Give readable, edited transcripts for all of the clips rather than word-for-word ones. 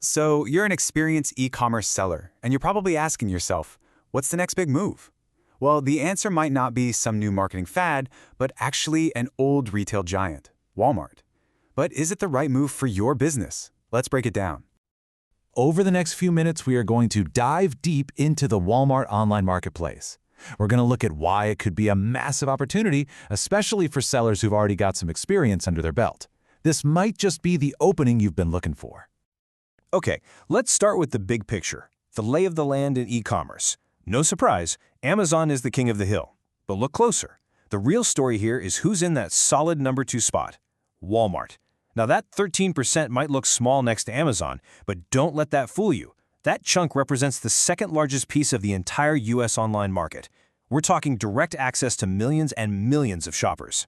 So you're an experienced e-commerce seller, and you're probably asking yourself, what's the next big move? Well, the answer might not be some new marketing fad, but actually an old retail giant, Walmart. But is it the right move for your business? Let's break it down. Over the next few minutes, we are going to dive deep into the Walmart online marketplace. We're going to look at why it could be a massive opportunity, especially for sellers who've already got some experience under their belt. This might just be the opening you've been looking for. Okay, let's start with the big picture, the lay of the land in e-commerce. No surprise, Amazon is the king of the hill. But look closer. The real story here is who's in that solid number 2 spot, Walmart. Now that 13% might look small next to Amazon, but don't let that fool you. That chunk represents the second largest piece of the entire US online market. We're talking direct access to millions and millions of shoppers.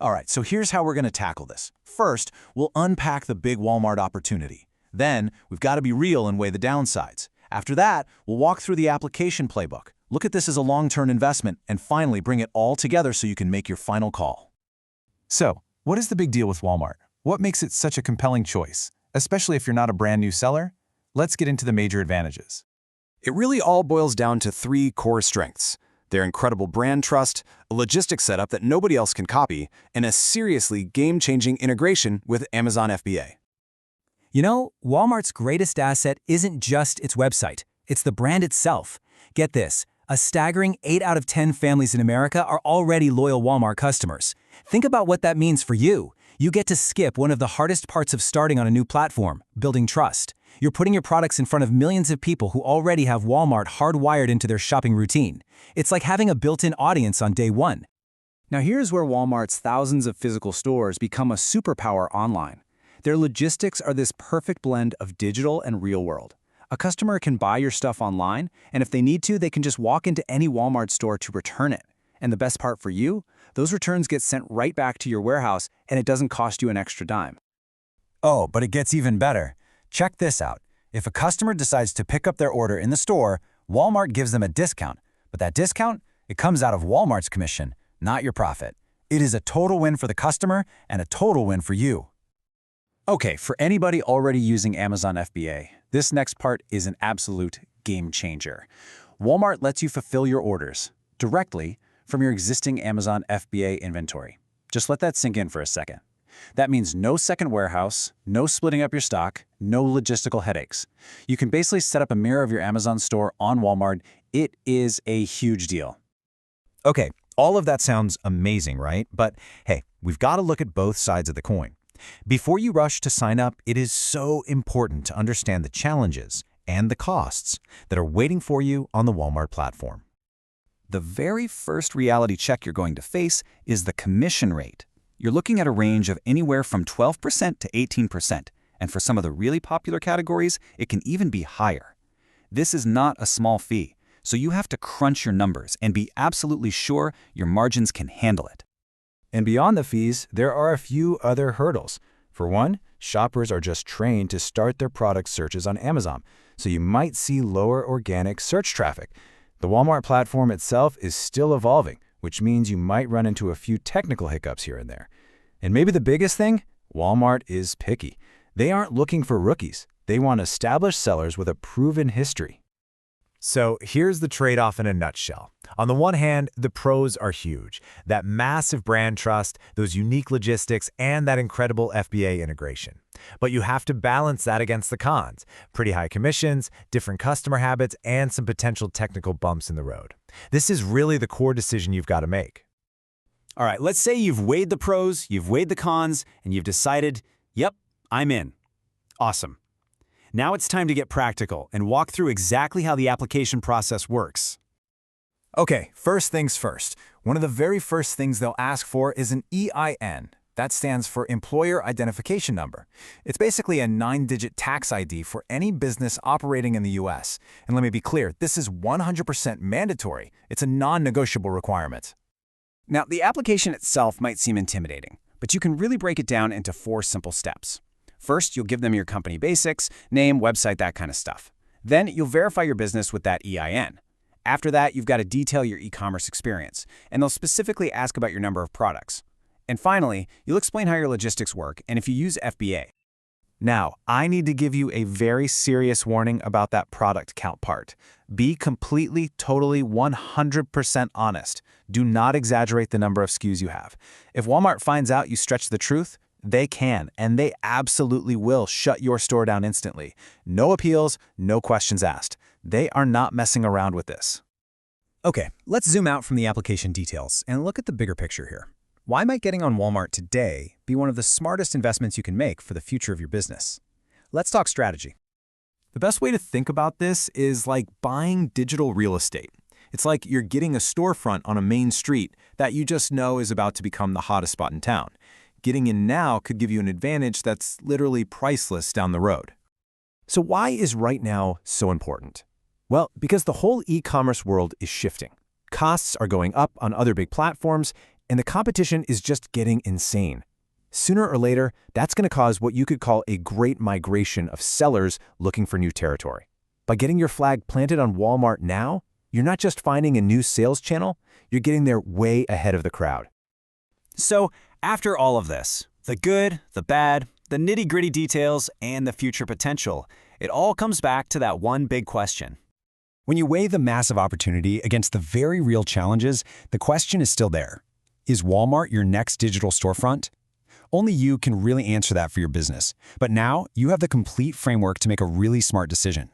All right, so here's how we're going to tackle this. First, we'll unpack the big Walmart opportunity. Then, we've got to be real and weigh the downsides. After that, we'll walk through the application playbook. Look at this as a long-term investment, and finally bring it all together so you can make your final call. So, what is the big deal with Walmart? What makes it such a compelling choice, especially if you're not a brand new seller? Let's get into the major advantages. It really all boils down to 3 core strengths: their incredible brand trust, a logistics setup that nobody else can copy, and a seriously game-changing integration with Amazon FBA. You know, Walmart's greatest asset isn't just its website, it's the brand itself. Get this, a staggering 8 out of 10 families in America are already loyal Walmart customers. Think about what that means for you. You get to skip one of the hardest parts of starting on a new platform, building trust. You're putting your products in front of millions of people who already have Walmart hardwired into their shopping routine. It's like having a built-in audience on day one. Now here's where Walmart's thousands of physical stores become a superpower online. Their logistics are this perfect blend of digital and real world. A customer can buy your stuff online, and if they need to, they can just walk into any Walmart store to return it. And the best part for you? Those returns get sent right back to your warehouse, and it doesn't cost you an extra dime. Oh, but it gets even better. Check this out. If a customer decides to pick up their order in the store, Walmart gives them a discount. But that discount, it comes out of Walmart's commission, not your profit. It is a total win for the customer and a total win for you. Okay, for anybody already using Amazon FBA, this next part is an absolute game changer. Walmart lets you fulfill your orders directly from your existing Amazon FBA inventory. Just let that sink in for a second. That means no second warehouse, no splitting up your stock, no logistical headaches. You can basically set up a mirror of your Amazon store on Walmart. It is a huge deal. Okay, all of that sounds amazing, right? But hey, we've got to look at both sides of the coin. Before you rush to sign up, it is so important to understand the challenges and the costs that are waiting for you on the Walmart platform. The very first reality check you're going to face is the commission rate. You're looking at a range of anywhere from 12% to 18%, and for some of the really popular categories, it can even be higher. This is not a small fee, so you have to crunch your numbers and be absolutely sure your margins can handle it. And beyond the fees, there are a few other hurdles. For one, shoppers are just trained to start their product searches on Amazon, so you might see lower organic search traffic. The Walmart platform itself is still evolving, which means you might run into a few technical hiccups here and there. And maybe the biggest thing, Walmart is picky. They aren't looking for rookies. They want established sellers with a proven history. So here's the trade-off in a nutshell. On the one hand, the pros are huge. That massive brand trust, those unique logistics, and that incredible FBA integration. But you have to balance that against the cons. Pretty high commissions, different customer habits, and some potential technical bumps in the road. This is really the core decision you've got to make. All right, let's say you've weighed the pros, you've weighed the cons, and you've decided, yep, I'm in. Awesome. Now it's time to get practical and walk through exactly how the application process works. Okay, first things first. One of the very first things they'll ask for is an EIN. That stands for Employer Identification Number. It's basically a 9-digit tax ID for any business operating in the US. And let me be clear, this is 100% mandatory. It's a non-negotiable requirement. Now, the application itself might seem intimidating, but you can really break it down into 4 simple steps. First, you'll give them your company basics, name, website, that kind of stuff. Then you'll verify your business with that EIN. After that, you've got to detail your e-commerce experience, and they'll specifically ask about your number of products. And finally, you'll explain how your logistics work and if you use FBA. Now, I need to give you a very serious warning about that product count part. Be completely, totally, 100% honest. Do not exaggerate the number of SKUs you have. If Walmart finds out you stretch the truth, they can, and they absolutely will shut your store down instantly. No appeals, no questions asked. They are not messing around with this. Okay, let's zoom out from the application details and look at the bigger picture here. Why might getting on Walmart today be one of the smartest investments you can make for the future of your business? Let's talk strategy. The best way to think about this is like buying digital real estate. It's like you're getting a storefront on a main street that you just know is about to become the hottest spot in town. Getting in now could give you an advantage that's literally priceless down the road. So why is right now so important? Well, because the whole e-commerce world is shifting. Costs are going up on other big platforms, and the competition is just getting insane. Sooner or later, that's going to cause what you could call a great migration of sellers looking for new territory. By getting your flag planted on Walmart now, you're not just finding a new sales channel, you're getting there way ahead of the crowd. So, after all of this, the good, the bad, the nitty-gritty details, and the future potential, it all comes back to that one big question. When you weigh the massive opportunity against the very real challenges, the question is still there. Is Walmart your next digital storefront? Only you can really answer that for your business. But now, you have the complete framework to make a really smart decision.